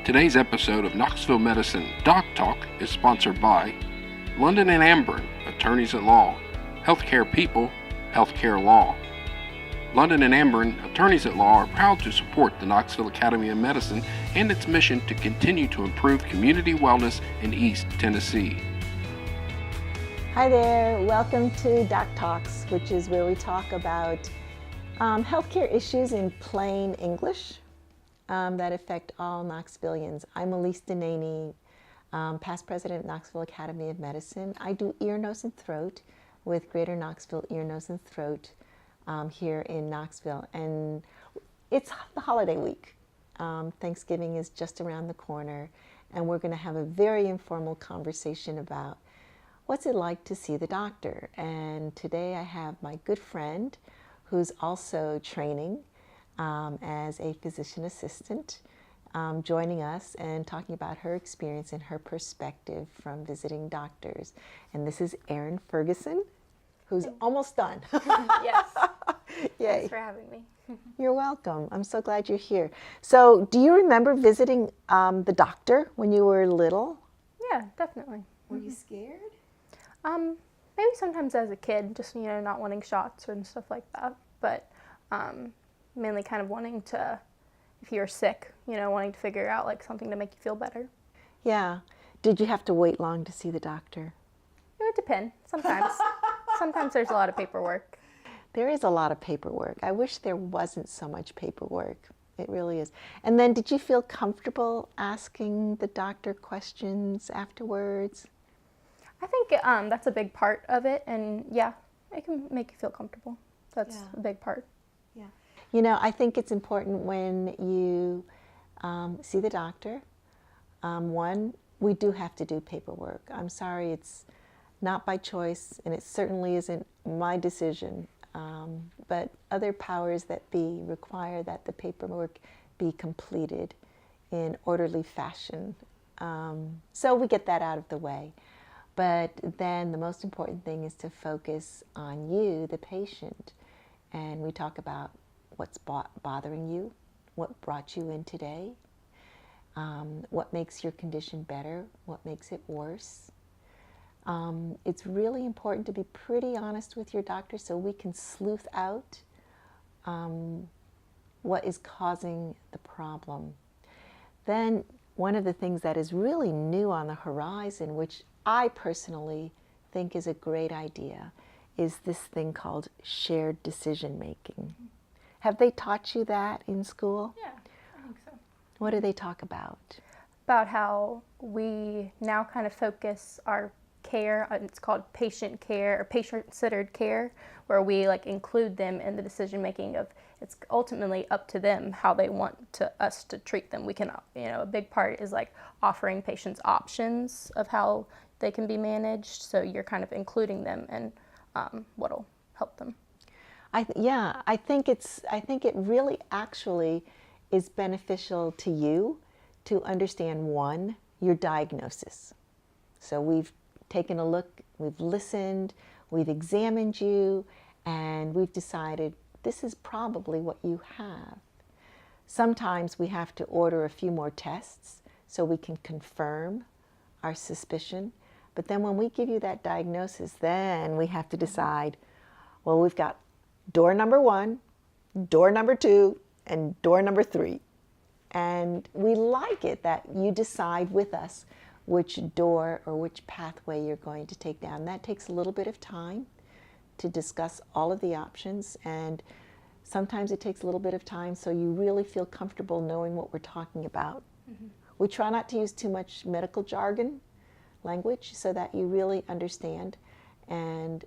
Today's episode of Knoxville Medicine Doc Talk is sponsored by London and Amburn, Attorneys at Law, Healthcare People, Healthcare Law. London and Amburn, Attorneys at Law are proud to support the Knoxville Academy of Medicine and its mission to continue to improve community wellness in East Tennessee. Hi there, welcome to Doc Talks, which is where we talk about healthcare issues in plain English that affect all Knoxvillians. I'm Elise Denaney, past president of Knoxville Academy of Medicine. I do ear, nose, and throat with Greater Knoxville Ear, Nose, and Throat here in Knoxville. And it's the holiday week. Thanksgiving is just around the corner, and we're going to have a very informal conversation about what's it like to see the doctor. And today I have my good friend who's also training as a physician assistant, joining us and talking about her experience and her perspective from visiting doctors. And this is Erin Ferguson, who's almost done. Yes. Yay. Thanks for having me. You're welcome. I'm so glad you're here. So, do you remember visiting the doctor when you were little? Yeah, definitely. Were you scared? Maybe sometimes as a kid, just, not wanting shots and stuff like that. But mainly kind of wanting to, if you're sick, wanting to figure out like something to make you feel better. Yeah. Did you have to wait long to see the doctor? It would depend. Sometimes. Sometimes there's a lot of paperwork. There is a lot of paperwork. I wish there wasn't so much paperwork. It really is. And then did you feel comfortable asking the doctor questions afterwards? I think that's a big part of it. And yeah, it can make you feel comfortable. That's a big part. Yeah. I think it's important when you see the doctor. One, we do have to do paperwork. I'm sorry, it's not by choice, and it certainly isn't my decision. But other powers that be require that the paperwork be completed in orderly fashion. So we get that out of the way. But then the most important thing is to focus on you, the patient. And we talk about what's bothering you, what brought you in today, what makes your condition better, what makes it worse. It's really important to be pretty honest with your doctor so we can sleuth out what is causing the problem. Then one of the things that is really new on the horizon, which I personally think is a great idea, is this thing called shared decision making. Have they taught you that in school? Yeah, I think so. What do they talk about? About how we now kind of focus our care, it's called patient care or patient-centered care, where we include them in the decision making of it's ultimately up to them how they want us to treat them. We can, a big part is offering patients options of how they can be managed. So you're kind of including them in what'll help them. I think it really actually is beneficial to you to understand, one, your diagnosis. So we've taken a look, we've listened, we've examined you, and we've decided this is probably what you have. Sometimes we have to order a few more tests so we can confirm our suspicion. But then when we give you that diagnosis, then we have to decide, well, we've got door number 1, door number 2, and door number 3. And we like it that you decide with us which door or which pathway you're going to take down. That takes a little bit of time to discuss all of the options, and sometimes it takes a little bit of time so you really feel comfortable knowing what we're talking about. Mm-hmm. We try not to use too much medical jargon language so that you really understand. And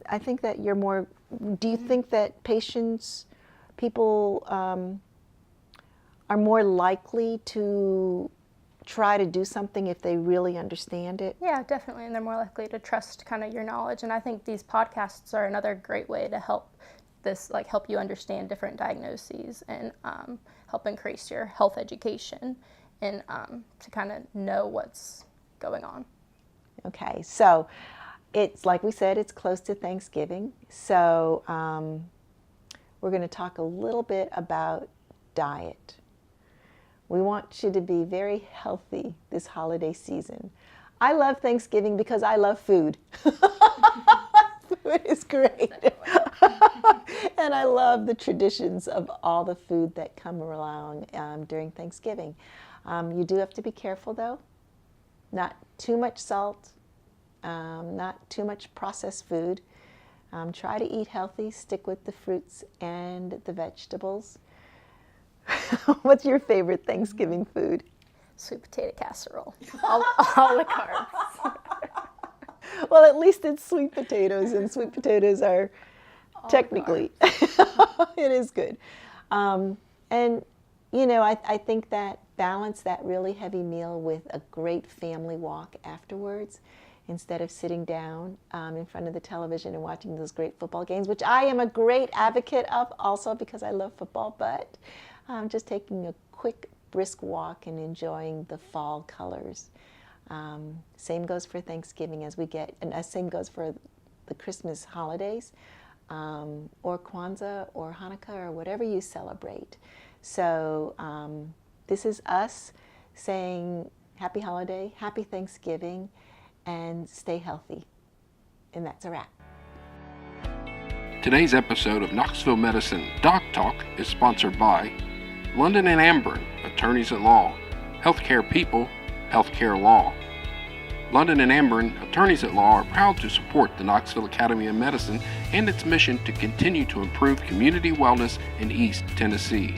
I think that you're more, do you think that people are more likely to try to do something if they really understand it? Yeah, definitely, and they're more likely to trust kind of your knowledge. And I think these podcasts are another great way to help you understand different diagnoses and help increase your health education and to kind of know what's going on. Okay, so it's like we said, it's close to Thanksgiving, so we're going to talk a little bit about diet. We want you to be very healthy this holiday season. I love Thanksgiving because I love food. Food is great. And I love the traditions of all the food that come along during Thanksgiving. You do have to be careful though. Not too much salt, not too much processed food. Try to eat healthy, stick with the fruits and the vegetables. What's your favorite Thanksgiving food? Sweet potato casserole. All the carbs. Well, at least it's sweet potatoes, and sweet potatoes are technically, it is good. And, you know, I think that balance that really heavy meal with a great family walk afterwards, instead of sitting down in front of the television and watching those great football games, which I am a great advocate of also because I love football, but just taking a quick brisk walk and enjoying the fall colors. Same goes for Thanksgiving as we get, and same goes for the Christmas holidays, or Kwanzaa or Hanukkah or whatever you celebrate. So this is us saying happy holiday, happy Thanksgiving, and stay healthy. And that's a wrap. Today's episode of Knoxville Medicine Doc Talk is sponsored by London and Amburn, attorneys at law, healthcare people, healthcare law. London and Amburn, attorneys at law, are proud to support the Knoxville Academy of Medicine and its mission to continue to improve community wellness in East Tennessee.